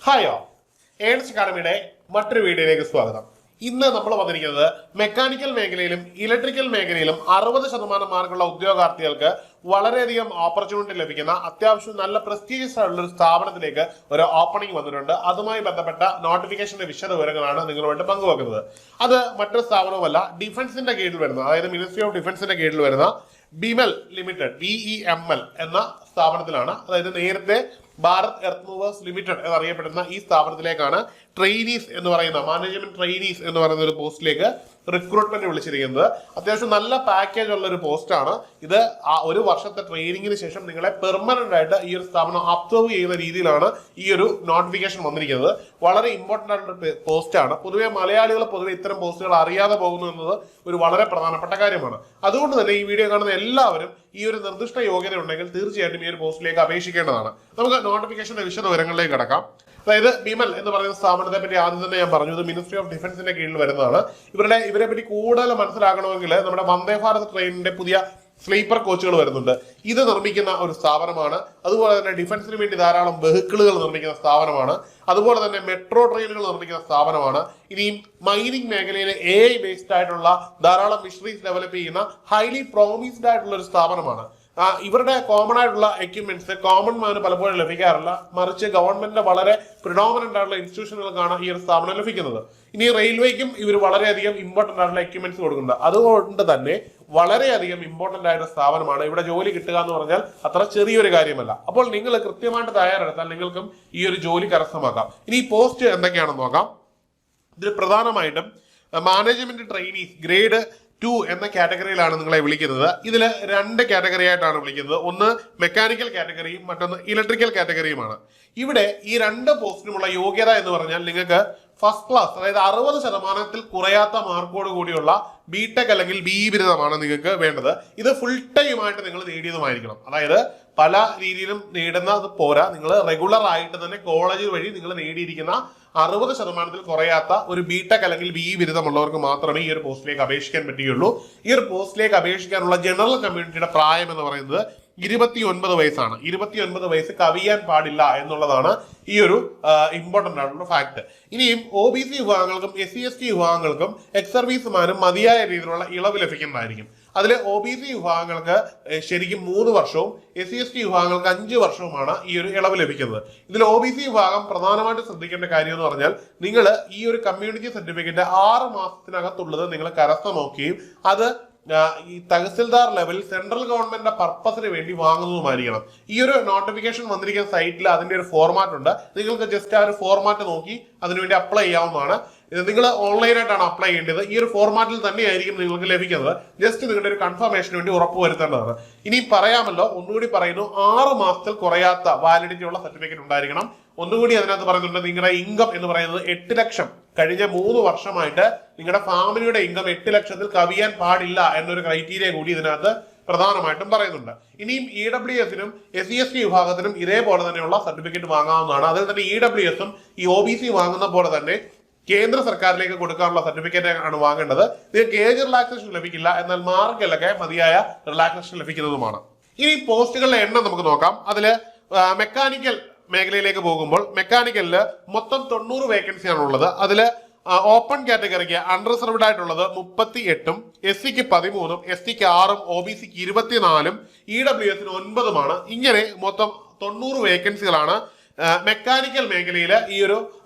Hi all, earns അക്കാഡമിയുടെ മറ്റൊരു വീഡിയോയിലേക്ക് സ്വാഗതം. ഇന്ന് നമ്മൾ വന്നിരിക്കുന്നത് മെക്കാനിക്കൽ മേഖലയിലും ഇലക്ട്രിക്കൽ മേഖലയിലും 60% മാർക്കുള്ള ഉദ്യോഗാർത്ഥികൾക്ക് വളരെയധികം ഓപ്പർച്യൂണിറ്റി ലഭിക്കുന്ന അത്യാവശ്യം നല്ല പ്രസ്റ്റീജിയസ് ആയിട്ടുള്ള ഒരു സ്ഥാപനത്തിലേക്ക് ഒരു ഓപ്പണിംഗ് വന്നിട്ടുണ്ട്. അതുമായി ബന്ധപ്പെട്ട നോട്ടിഫിക്കേഷന്റെ വിശദ വിവരങ്ങളാണ് നിങ്ങളുമായിട്ട് പങ്കുവെക്കുന്നത്. അത് മറ്റൊരു സ്ഥാപനവുമല്ല, ഡിഫൻസിന്റെ കീഴിൽ വരുന്ന, അതായത് മിനിസ്ട്രി ഓഫ് ഡിഫൻസിന്റെ കീഴിൽ വരുന്ന ബിമെൽ ലിമിറ്റഡ് BEML എന്ന സ്ഥാപനത്തിലാണ്. അതായത് നേരത്തെ ഭാരത് എർത്ത് മൂവേഴ്സ് ലിമിറ്റഡ് എന്നറിയപ്പെടുന്ന ഈ സ്ഥാപനത്തിലേക്കാണ് ട്രെയിനീസ് എന്ന് പറയുന്ന മാനേജ്മെന്റ് ട്രെയിനീസ് എന്ന് പറയുന്ന ഒരു പോസ്റ്റിലേക്ക് റിക്രൂട്ട്മെന്റ് വിളിച്ചിരിക്കുന്നത്. അത്യാവശ്യം നല്ല പാക്കേജ് ഉള്ള ഒരു പോസ്റ്റാണ് ഇത്. ഒരു വർഷത്തെ ട്രെയിനിങ്ങിന് ശേഷം നിങ്ങളെ പെർമനന്റ് ആയിട്ട് ഈ ഒരു സ്ഥാപനം അബ്സർവ് ചെയ്യുന്ന രീതിയിലാണ് ഈ ഒരു നോട്ടിഫിക്കേഷൻ വന്നിരിക്കുന്നത്. വളരെ ഇമ്പോർട്ടന്റ് ആയിട്ടുള്ള പോസ്റ്റാണ്. പൊതുവെ മലയാളികൾ ഇത്തരം പോസ്റ്റുകൾ അറിയാതെ പോകുന്നു എന്നത് ഒരു വളരെ പ്രധാനപ്പെട്ട കാര്യമാണ്. അതുകൊണ്ട് തന്നെ ഈ വീഡിയോ കാണുന്ന എല്ലാവരും ഈ ഒരു നിർദ്ദിഷ്ട യോഗ്യത ഉണ്ടെങ്കിൽ തീർച്ചയായിട്ടും ഈ ഒരു പോസ്റ്റിലേക്ക് അപേക്ഷിക്കേണ്ടതാണ്. നമുക്ക് നോട്ടിഫിക്കേഷന്റെ വിശദ വിവരങ്ങളിലേക്ക് കടക്കാം. അതായത് ബിമൽ എന്ന് പറയുന്ന സ്ഥാപനത്തെ പറ്റി ആദ്യം തന്നെ ഞാൻ പറഞ്ഞു, ഇത് മിനിസ്ട്രി ഓഫ് ഡിഫൻസിന്റെ കീഴിൽ വരുന്നതാണ്. ഇവരെ പറ്റി കൂടുതൽ മനസ്സിലാക്കണമെങ്കിൽ നമ്മുടെ വന്ദേ ഭാരത് ട്രെയിനിന്റെ പുതിയ സ്ലീപ്പർ കോച്ചുകൾ വരുന്നുണ്ട്. ഇത് നിർമ്മിക്കുന്ന ഒരു സ്ഥാപനമാണ്. അതുപോലെ തന്നെ ഡിഫൻസിന് വേണ്ടി ധാരാളം വെഹിക്കിളുകൾ നിർമ്മിക്കുന്ന സ്ഥാപനമാണ്. അതുപോലെ തന്നെ മെട്രോ ട്രെയിനുകൾ നിർമ്മിക്കുന്ന സ്ഥാപനമാണ്. ഇനിയും മൈനിങ് മേഖലയിലെ AI ബേസ്ഡ് ആയിട്ടുള്ള ധാരാളം മിഷനറീസ് ഡെവലപ്പ് ചെയ്യുന്ന ഹൈലി പ്രോമിസ്ഡ് ആയിട്ടുള്ള ഒരു സ്ഥാപനമാണ്. ഇവരുടെ കോമൺ ആയിട്ടുള്ള എക്യുപ്മെന്റ്സ് കോമൺ മാന് പലപ്പോഴും ലഭിക്കാറില്ല, മറിച്ച് ഗവൺമെന്റിന്റെ വളരെ പ്രിഡോമിനന്റ് ആയിട്ടുള്ള ഇൻസ്റ്റിറ്റ്യൂഷനുകൾക്കാണ് ഈ ഒരു സ്ഥാപനം ലഭിക്കുന്നത്. ഇനി റെയിൽവേക്കും ഇവർ വളരെയധികം ഇമ്പോർട്ടന്റ് ആയിട്ടുള്ള എക്യുപ്മെന്റ്സ് കൊടുക്കുന്നുണ്ട്. അതുകൊണ്ട് തന്നെ വളരെയധികം ഇമ്പോർട്ടന്റ് ആയിട്ടുള്ള സ്ഥാപനമാണ്. ഇവിടെ ജോലി കിട്ടുക എന്ന് പറഞ്ഞാൽ അത്ര ചെറിയൊരു കാര്യമല്ല. അപ്പോൾ നിങ്ങൾ കൃത്യമായിട്ട് തയ്യാറെടുത്താൽ നിങ്ങൾക്കും ഈ ഒരു ജോലി കരസ്ഥമാക്കാം. ഇനി ഈ പോസ്റ്റ് എന്തൊക്കെയാണെന്ന് നോക്കാം. ഇതിൽ പ്രധാനമായിട്ടും മാനേജ്മെന്റ് ട്രെയിനീസ് ഗ്രേഡ് 2 എന്ന കാറ്റഗറിയിലാണ് നിങ്ങളെ വിളിക്കുന്നത്. ഇതിൽ 2 കാറ്റഗറി ആയിട്ടാണ് വിളിക്കുന്നത്. ഒന്ന് മെക്കാനിക്കൽ കാറ്റഗറിയും മറ്റൊന്ന് ഇലക്ട്രിക്കൽ കാറ്റഗറിയുമാണ്. ഇവിടെ ഈ 2 പോസ്റ്റിനുമുള്ള യോഗ്യത എന്ന് പറഞ്ഞാൽ നിങ്ങൾക്ക് ഫസ്റ്റ് ക്ലാസ്, അതായത് 60% കുറയാത്ത മാർക്കോട് കൂടിയുള്ള ബിടെക് അല്ലെങ്കിൽ BE ബിരുദമാണ് നിങ്ങൾക്ക് വേണ്ടത്. ഇത് ഫുൾ ടൈം ആയിട്ട് നിങ്ങൾ നേടിയതുമായിരിക്കണം. അതായത് പല രീതിയിലും നേടുന്നത് പോരാ, നിങ്ങൾ റെഗുലർ ആയിട്ട് തന്നെ കോളേജ് വഴി നിങ്ങൾ നേടിയിരിക്കുന്ന 60% കുറയാത്ത ഒരു ബിടെക് അല്ലെങ്കിൽ BE ബിരുദമുള്ളവർക്ക് മാത്രമേ ഈ ഒരു പോസ്റ്റിലേക്ക് അപേക്ഷിക്കാൻ പറ്റുകയുള്ളൂ. ഈ ഒരു പോസ്റ്റിലേക്ക് അപേക്ഷിക്കാനുള്ള ജനറൽ കമ്മ്യൂണിറ്റിയുടെ പ്രായം എന്ന് പറയുന്നത് 29 വയസ്സാണ്. 29 വയസ്സ് കവിയാൻ പാടില്ല എന്നുള്ളതാണ് ഈ ഒരു ഇമ്പോർട്ടന്റ് ആയിട്ടുള്ള ഫാക്ട്. ഇനിയും OBC വിഭാഗങ്ങൾക്കും SC/ST വിഭാഗങ്ങൾക്കും എക്സ് സർവീസുമാനും മതിയായ രീതിയിലുള്ള ഇളവ് ലഭിക്കുന്നതായിരിക്കും. അതിൽ OBC വിഭാഗങ്ങൾക്ക് ശരിക്കും 3 വർഷവും SC/ST വിഭാഗങ്ങൾക്ക് 5 വർഷവുമാണ് ഈ ഒരു ഇളവ് ലഭിക്കുന്നത്. ഇതിൽ OBC വിഭാഗം പ്രധാനമായിട്ട് ശ്രദ്ധിക്കേണ്ട കാര്യം എന്ന് പറഞ്ഞാൽ നിങ്ങൾ ഈ ഒരു കമ്മ്യൂണിറ്റി സർട്ടിഫിക്കറ്റ് 6 മാസത്തിനകത്തുള്ളത് നിങ്ങൾ കരസ്ഥമാക്കുകയും അത് ഈ തഹസിൽദാർ ലെവൽ സെൻട്രൽ ഗവൺമെന്റിന്റെ പർപ്പസിന് വേണ്ടി വാങ്ങുന്നതുമായിരിക്കണം. ഈ ഒരു നോട്ടിഫിക്കേഷൻ വന്നിരിക്കുന്ന സൈറ്റിൽ അതിന്റെ ഒരു ഫോർമാറ്റ് ഉണ്ട്. നിങ്ങൾക്ക് ജസ്റ്റ് ആ ഒരു ഫോർമാറ്റ് നോക്കി അതിനുവേണ്ടി അപ്ലൈ ചെയ്യാവുന്നതാണ്. നിങ്ങൾ ഓൺലൈനായിട്ടാണ് അപ്ലൈ ചെയ്യേണ്ടത്. ഈ ഒരു ഫോർമാറ്റിൽ തന്നെയായിരിക്കും നിങ്ങൾക്ക് ലഭിക്കുന്നത്. ജസ്റ്റ് നിങ്ങളുടെ ഒരു കൺഫർമേഷന് വേണ്ടി ഉറപ്പുവരുത്തേണ്ടതാണ്. ഇനി പറയാമല്ലോ, ഒന്നുകൂടി പറയുന്നു, 6 മാസത്തിൽ കുറയാത്ത വാലിഡിറ്റി ഉള്ള സർട്ടിഫിക്കറ്റ് ഉണ്ടായിരിക്കണം. ഒന്നുകൂടി അതിനകത്ത് പറയുന്നുണ്ട്, നിങ്ങളുടെ ഇൻകം എന്ന് പറയുന്നത് 8 ലക്ഷം കഴിഞ്ഞ 3 വർഷമായിട്ട് നിങ്ങളുടെ ഫാമിലിയുടെ ഇൻകം 8 ലക്ഷത്തിൽ കവിയാൻ പാടില്ല എന്നൊരു ക്രൈറ്റീരിയ കൂടി ഇതിനകത്ത് പ്രധാനമായിട്ടും പറയുന്നുണ്ട്. ഇനിയും EWSനും SC/ST വിഭാഗത്തിനും ഇതേപോലെ തന്നെയുള്ള സർട്ടിഫിക്കറ്റ് വാങ്ങാവുന്നതാണ്. അതിൽ തന്നെ EWSും ഈ OBC വാങ്ങുന്ന പോലെ തന്നെ കേന്ദ്ര സർക്കാരിലേക്ക് കൊടുക്കാനുള്ള സർട്ടിഫിക്കറ്റ് ആണ് വാങ്ങേണ്ടത്. നിങ്ങൾക്ക് ഏജ് റിലാക്സേഷൻ ലഭിക്കില്ല, എന്നാൽ മാർക്കിലൊക്കെ മതിയായ റിലാക്സേഷൻ ലഭിക്കുന്നതുമാണ്. ഇനി പോസ്റ്റുകളുടെ എണ്ണം നമുക്ക് നോക്കാം. അതില് മെക്കാനിക്കൽ മേഖലയിലേക്ക് പോകുമ്പോൾ മെക്കാനിക്കലില് മൊത്തം 90 വേക്കൻസിയാണ് ഉള്ളത്. അതില് ഓപ്പൺ കാറ്റഗറിക്ക് അൺറിസർവ്ഡ് ആയിട്ടുള്ളത് 38ഉം SCക്ക് 13ഉം STക്ക് 6ഉം OBCക്ക് 24ഉം EWSന് 9ഉമാണ്. ഇങ്ങനെ മൊത്തം 90 വേക്കൻസികളാണ് മെക്കാനിക്കൽ മേഖലയിൽ ഈ ഒരു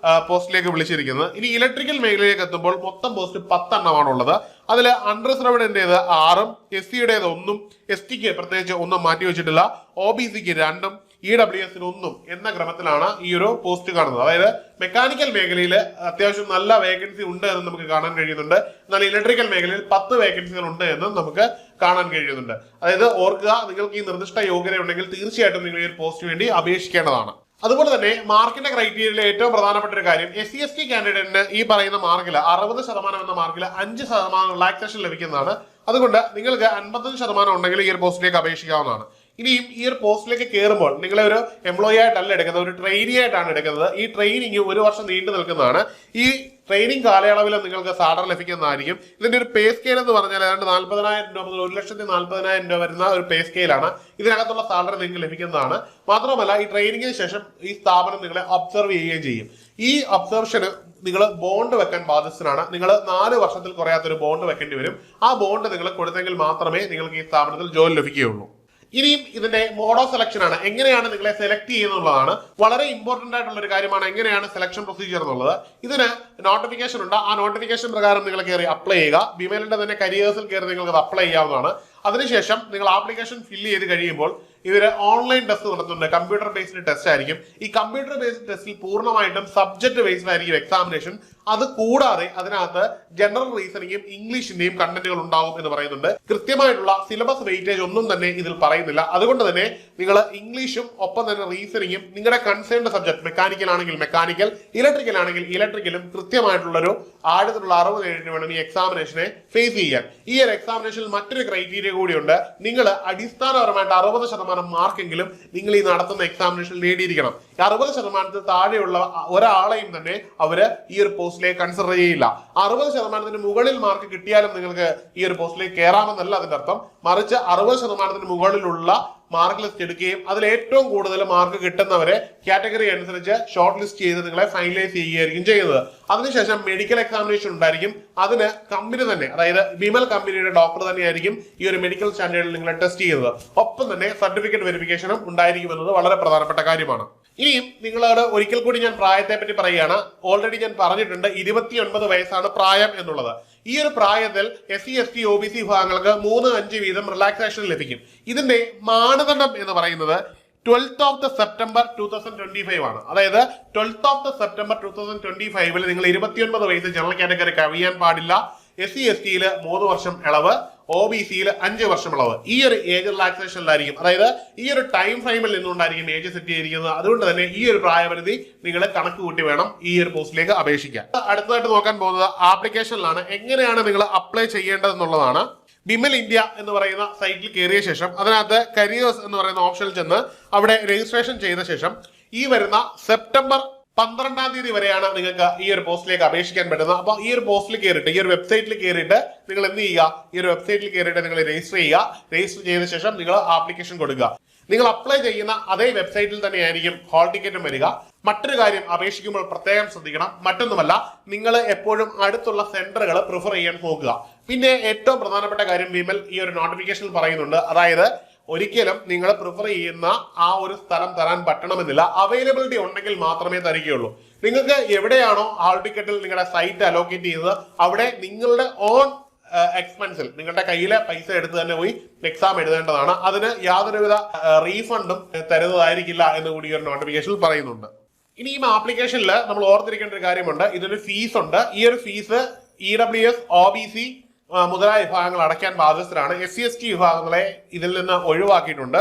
പോസ്റ്റിലേക്ക് വിളിച്ചിരിക്കുന്നത്. ഇനി ഇലക്ട്രിക്കൽ മേഖലയിലേക്ക് എത്തുമ്പോൾ മൊത്തം പോസ്റ്റ് 10 എണ്ണമാണ് ഉള്ളത്. അതിൽ അൺറിസർവ്ഡിൻ്റെത് 6ഉം SCയുടേത് 1ഉം STക്ക് പ്രത്യേകിച്ച് ഒന്നും മാറ്റി വെച്ചിട്ടില്ല, OBCക്ക് 2ഉം EWSന് 1ഉം എന്ന ക്രമത്തിലാണ് ഈ ഒരു പോസ്റ്റ് കാണുന്നത്. അതായത് മെക്കാനിക്കൽ മേഖലയിൽ അത്യാവശ്യം നല്ല വേക്കൻസി ഉണ്ട് എന്ന് നമുക്ക് കാണാൻ കഴിയുന്നുണ്ട്. എന്നാൽ ഇലക്ട്രിക്കൽ മേഖലയിൽ 10 വേക്കൻസികൾ ഉണ്ട് എന്നും നമുക്ക് കാണാൻ കഴിയുന്നുണ്ട്. അതായത് ഓർക്കുക, നിങ്ങൾക്ക് ഈ നിർദ്ദിഷ്ട യോഗ്യത ഉണ്ടെങ്കിൽ തീർച്ചയായിട്ടും നിങ്ങൾ ഈ ഒരു പോസ്റ്റിന് വേണ്ടി അപേക്ഷിക്കേണ്ടതാണ്. അതുപോലെ തന്നെ മാർക്കിന്റെ ക്രൈറ്റീരിയയിലെ ഏറ്റവും പ്രധാനപ്പെട്ട ഒരു കാര്യം, SC/ST കാൻഡിഡേറ്റിന് ഈ പറയുന്ന മാർക്കിൽ 60% എന്ന മാർക്കിൽ 5% റിലാക്സേഷൻ ലഭിക്കുന്നതാണ്. അതുകൊണ്ട് നിങ്ങൾക്ക് 55% ഉണ്ടെങ്കിൽ ഈ ഒരു പോസ്റ്റിലേക്ക് അപേക്ഷിക്കാവുന്നതാണ്. ഇനിയും ഈ ഒരു പോസ്റ്റിലേക്ക് കയറുമ്പോൾ നിങ്ങളെ ഒരു എംപ്ലോയി ആയിട്ടല്ല എടുക്കുന്നത്, ഒരു ട്രെയിനി ആയിട്ടാണ് എടുക്കുന്നത്. ഈ ട്രെയിനിങ് 1 വർഷം നീണ്ടു നിൽക്കുന്നതാണ്. ഈ ട്രെയിനിങ് കാലയളവിൽ നിങ്ങൾക്ക് സാലറി ലഭിക്കുന്നതായിരിക്കും. ഇതിന്റെ ഒരു പേ സ്കെയിൽ എന്ന് പറഞ്ഞാൽ ഏതാണ്ട് 40,000 രൂപ മുതൽ 1,40,000 രൂപ വരുന്ന ഒരു പേ സ്കെയിലാണ്. ഇതിനകത്തുള്ള സാലറി നിങ്ങൾക്ക് ലഭിക്കുന്നതാണ്. മാത്രമല്ല ഈ ട്രെയിനിങ്ങിന് ശേഷം ഈ സ്ഥാപനം നിങ്ങളെ ഒബ്സർവ് ചെയ്യുകയും ചെയ്യും. ഈ ഒബ്സർവേഷന് നിങ്ങൾ ബോണ്ട് വെക്കാൻ ബാധ്യസ്ഥനാണ്. നിങ്ങൾ 4 വർഷത്തിൽ കുറയാത്തൊരു ബോണ്ട് വെക്കേണ്ടി വരും. ആ ബോണ്ട് നിങ്ങൾ കൊടുത്തെങ്കിൽ മാത്രമേ നിങ്ങൾക്ക് ഈ സ്ഥാപനത്തിൽ ജോലി ലഭിക്കുകയുള്ളൂ. ഇനിയും ഇതിന്റെ മോഡ് ഓഫ് സെലക്ഷൻ ആണ്. എങ്ങനെയാണ് നിങ്ങളെ സെലക്ട് ചെയ്യുന്നുള്ളതാണ് വളരെ ഇമ്പോർട്ടന്റ് ആയിട്ടുള്ള ഒരു കാര്യമാണ്. എങ്ങനെയാണ് സെലക്ഷൻ പ്രൊസീജിയർ എന്നുള്ളത്. ഇതിന് നോട്ടിഫിക്കേഷൻ ഉണ്ട്. ആ നോട്ടിഫിക്കേഷൻ പ്രകാരം നിങ്ങൾ കയറി അപ്ലൈ ചെയ്യുക. ബിമെലിന്റെ തന്നെ കരിയേഴ്സിൽ കയറി നിങ്ങൾക്ക് അത് അപ്ലൈ ചെയ്യാവുന്നതാണ്. അതിനുശേഷം നിങ്ങൾ ആപ്ലിക്കേഷൻ ഫില്ല് ചെയ്ത് കഴിയുമ്പോൾ ഇവര് ഓൺലൈൻ ടെസ്റ്റ് നടത്തുന്നുണ്ട്. കമ്പ്യൂട്ടർ ബേസ്ഡ് ടെസ്റ്റ് ആയിരിക്കും. ഈ കമ്പ്യൂട്ടർ ബേസ്ഡ് ടെസ്റ്റിൽ പൂർണ്ണമായിട്ടും സബ്ജക്ട് ബേസ്ഡ് ആയിരിക്കും എക്സാമിനേഷൻ. അത് കൂടാതെ അതിനകത്ത് ജനറൽ റീസണിങ്ങും ഇംഗ്ലീഷിന്റെയും കണ്ടന്റുകൾ ഉണ്ടാവും എന്ന് പറയുന്നുണ്ട്. കൃത്യമായിട്ടുള്ള സിലബസ് വെയിറ്റേജ് ഒന്നും തന്നെ ഇതിൽ പറയുന്നില്ല. അതുകൊണ്ട് തന്നെ നിങ്ങൾ ഇംഗ്ലീഷും ഒപ്പം തന്നെ റീസണിങ്ങും നിങ്ങളുടെ കൺസേൺഡ് സബ്ജക്ട് മെക്കാനിക്കൽ ആണെങ്കിൽ മെക്കാനിക്കൽ, ഇലക്ട്രിക്കൽ ആണെങ്കിൽ ഇലക്ട്രിക്കലും കൃത്യമായിട്ടുള്ളൊരു ആഴത്തിലുള്ള 60 വേണം ഈ എക്സാമിനേഷനെ ഫേസ് ചെയ്യാൻ. ഈ ഒരു എക്സാമിനേഷനിൽ മറ്റൊരു ക്രൈറ്റീരിയ കൂടിയുണ്ട്. നിങ്ങൾ അടിസ്ഥാനപരമായിട്ട് 60% മാർക്കെങ്കിലും നിങ്ങൾ ഈ നടത്തുന്ന എക്സാമിനേഷനിൽ നേടിയിരിക്കണം. 60% താഴെയുള്ള ഒരാളെയും തന്നെ അവര് ഈ ഒരു പോസ്റ്റിലേക്ക് കൺസിഡർ ചെയ്യില്ല. 60% മുകളിൽ മാർക്ക് കിട്ടിയാലും നിങ്ങൾക്ക് ഈ ഒരു പോസ്റ്റിലേക്ക് കയറാമെന്നല്ല അതിന്റെ അർത്ഥം. മറിച്ച് 60% മുകളിലുള്ള മാർക്ക് ലിസ്റ്റ് എടുക്കുകയും അതിൽ ഏറ്റവും കൂടുതൽ മാർക്ക് കിട്ടുന്നവരെ കാറ്റഗറി അനുസരിച്ച് ഷോർട്ട് ലിസ്റ്റ് ചെയ്ത് നിങ്ങളെ ഫൈനലൈസ് ചെയ്യുകയായിരിക്കും ചെയ്യുന്നത്. അതിനുശേഷം മെഡിക്കൽ എക്സാമിനേഷൻ ഉണ്ടായിരിക്കും. അതിന് കമ്പനി തന്നെ, അതായത് ബിമൽ കമ്പനിയുടെ ഡോക്ടർ തന്നെയായിരിക്കും ഈ ഒരു മെഡിക്കൽ സ്റ്റാൻഡേർഡിൽ നിങ്ങളെ ടെസ്റ്റ് ചെയ്യുന്നത്. ഒപ്പം തന്നെ സർട്ടിഫിക്കറ്റ് വെരിഫിക്കേഷനും ഉണ്ടായിരിക്കുമെന്നത് വളരെ പ്രധാനപ്പെട്ട കാര്യമാണ്. ഇനിയും നിങ്ങളോട് ഒരിക്കൽ കൂടി ഞാൻ പ്രായത്തെ പറ്റി പറയുകയാണ്. ഓൾറെഡി ഞാൻ പറഞ്ഞിട്ടുണ്ട് 29 വയസ്സാണ് പ്രായം എന്നുള്ളത്. ഈ ഒരു പ്രായത്തിൽ SC ST OBC വിഭാഗങ്ങൾക്ക് 3-5 വീതം റിലാക്സേഷൻ ലഭിക്കും. ഇതിന്റെ മാനദണ്ഡം എന്ന് പറയുന്നത് 12th September 2025 ആണ്. അതായത് 12th September 2025 നിങ്ങൾ 29 വയസ്സ് ജനറൽ കാറ്റഗറി കവിയാൻ പാടില്ല. SC ST 3 വർഷം ഇളവ്, OBC 5 വർഷം ഇളവ്. ഈ ഒരു ഏജ് റിലാക്സേഷനിലായിരിക്കും. അതായത് ഈ ഒരു ടൈം ഫ്രെയിമിൽ നിന്നുകൊണ്ടായിരിക്കും ഏജ് സെറ്റ് ചെയ്തിരിക്കുന്നത്. അതുകൊണ്ട് തന്നെ ഈ ഒരു പ്രായപരിധി നിങ്ങൾ കണക്ക് കൂട്ടി വേണം ഈ ഒരു പോസ്റ്റിലേക്ക് അപേക്ഷിക്കാൻ. അടുത്തതായിട്ട് നോക്കാൻ പോകുന്നത് ആപ്ലിക്കേഷനിലാണ്. എങ്ങനെയാണ് നിങ്ങൾ അപ്ലൈ ചെയ്യേണ്ടതെന്നുള്ളതാണ്. ബിമൽ ഇന്ത്യ എന്ന് പറയുന്ന സൈറ്റിൽ കയറിയ ശേഷം അതിനകത്ത് കരിയേഴ്സ് എന്ന് പറയുന്ന ഓപ്ഷനിൽ ചെന്ന് അവിടെ രജിസ്ട്രേഷൻ ചെയ്ത ശേഷം ഈ വരുന്ന സെപ്റ്റംബർ 12-ാം തീയതി വരെയാണ് നിങ്ങൾക്ക് ഈ ഒരു പോസ്റ്റിലേക്ക് അപേക്ഷിക്കാൻ പറ്റുന്നത്. അപ്പോൾ ഈ ഒരു പോസ്റ്റിൽ കയറിയിട്ട് ഈ ഒരു വെബ്സൈറ്റിൽ കയറിയിട്ട് നിങ്ങൾ എന്ത് ചെയ്യുക, ഈ ഒരു വെബ്സൈറ്റിൽ കയറിയിട്ട് നിങ്ങൾ രജിസ്റ്റർ ചെയ്യുക. രജിസ്റ്റർ ചെയ്ത ശേഷം നിങ്ങൾ ആപ്ലിക്കേഷൻ കൊടുക്കുക. നിങ്ങൾ അപ്ലൈ ചെയ്യുന്ന അതേ വെബ്സൈറ്റിൽ തന്നെയായിരിക്കും ഹാൾ ടിക്കറ്റും വരിക. മറ്റൊരു കാര്യം അപേക്ഷിക്കുമ്പോൾ പ്രത്യേകം ശ്രദ്ധിക്കണം. മറ്റൊന്നുമല്ല, നിങ്ങൾ എപ്പോഴും അടുത്തുള്ള സെന്ററുകൾ പ്രിഫർ ചെയ്യാൻ നോക്കുക. പിന്നെ ഏറ്റവും പ്രധാനപ്പെട്ട കാര്യം വിമൽ ഈ ഒരു നോട്ടിഫിക്കേഷനിൽ പറയുന്നുണ്ട്. അതായത് ഒരിക്കലും നിങ്ങൾ പ്രിഫർ ചെയ്യുന്ന ആ ഒരു സ്ഥലം തരാൻ പറ്റണമെന്നില്ല. അവൈലബിലിറ്റി ഉണ്ടെങ്കിൽ മാത്രമേ തരികയുള്ളൂ. നിങ്ങൾക്ക് എവിടെയാണോ ഹാൾ ടിക്കറ്റിൽ നിങ്ങളുടെ സൈറ്റ് അലോക്കേറ്റ് ചെയ്തത് അവിടെ നിങ്ങളുടെ ഓൺ എക്സ്പെൻസിൽ നിങ്ങളുടെ കയ്യിലെ പൈസ എടുത്ത് തന്നെ പോയി എക്സാം എഴുതേണ്ടതാണ്. അതിന് യാതൊരുവിധ റീഫണ്ടും തരുന്നതായിരിക്കില്ല എന്ന് കൂടി ഒരു നോട്ടിഫിക്കേഷനിൽ പറയുന്നുണ്ട്. ഇനി ഈ ആപ്ലിക്കേഷനിൽ നമ്മൾ ഓർത്തിരിക്കേണ്ട ഒരു കാര്യമുണ്ട്. ഇതിന് ഫീസ് ഉണ്ട്. ഈ ഒരു ഫീസ് EWS OBC മുതലായ വിഭാഗങ്ങൾ അടയ്ക്കാൻ ബാധ്യസ്ഥരാണ്. SC ST വിഭാഗങ്ങളെ ഇതിൽ നിന്ന് ഒഴിവാക്കിയിട്ടുണ്ട്.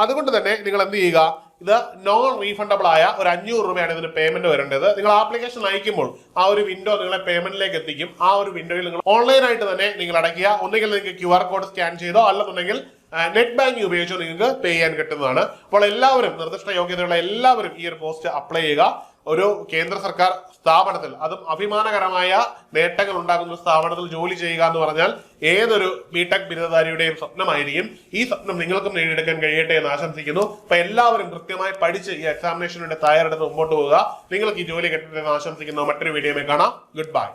അതുകൊണ്ട് തന്നെ നിങ്ങൾ എന്ത് ചെയ്യുക, ഇത് നോൺ റീഫണ്ടബിൾ ആയ ഒരു 500 രൂപയാണ് ഇതിന് പേയ്മെന്റ് വരേണ്ടത്. നിങ്ങൾ ആപ്ലിക്കേഷൻ അയക്കുമ്പോൾ ആ ഒരു വിൻഡോ നിങ്ങളെ പേയ്മെന്റിലേക്ക് എത്തിക്കും. ആ ഒരു വിൻഡോയിൽ നിങ്ങൾ ഓൺലൈനായിട്ട് തന്നെ നിങ്ങൾ അടയ്ക്കുക. ഒന്നുകിൽ നിങ്ങൾക്ക് QR കോഡ് സ്കാൻ ചെയ്തോ അല്ലെന്നുണ്ടെങ്കിൽ നെറ്റ് ബാങ്കിങ് ഉപയോഗിച്ചോ നിങ്ങൾക്ക് പേ ചെയ്യാൻ കിട്ടുന്നതാണ്. അപ്പോൾ എല്ലാവരും, നിർദ്ദിഷ്ട യോഗ്യതയുള്ള എല്ലാവരും ഈ ഒരു പോസ്റ്റ് അപ്ലൈ ചെയ്യുക. ഒരു കേന്ദ്ര സർക്കാർ സ്ഥാപനത്തിൽ, അതും അഭിമാനകരമായ നേട്ടങ്ങൾ ഉണ്ടാകുന്ന സ്ഥാപനത്തിൽ ജോലി ചെയ്യുക എന്ന് പറഞ്ഞാൽ ഏതൊരു ബിടെക് ബിരുദധാരിയുടെയും സ്വപ്നമായിരിക്കും. ഈ സ്വപ്നം നിങ്ങൾക്കും നേടിയെടുക്കാൻ കഴിയട്ടെ എന്ന് ആശംസിക്കുന്നു. അപ്പൊ എല്ലാവരും കൃത്യമായി പഠിച്ച് ഈ എക്സാമിനേഷന് വേണ്ടി തയ്യാറെടുത്ത് മുമ്പോട്ട് പോവുക. നിങ്ങൾക്ക് ഈ ജോലി കിട്ടട്ടെ എന്ന് ആശംസിക്കുന്നു. മറ്റൊരു വീഡിയോയിൽ കാണാം. Good bye.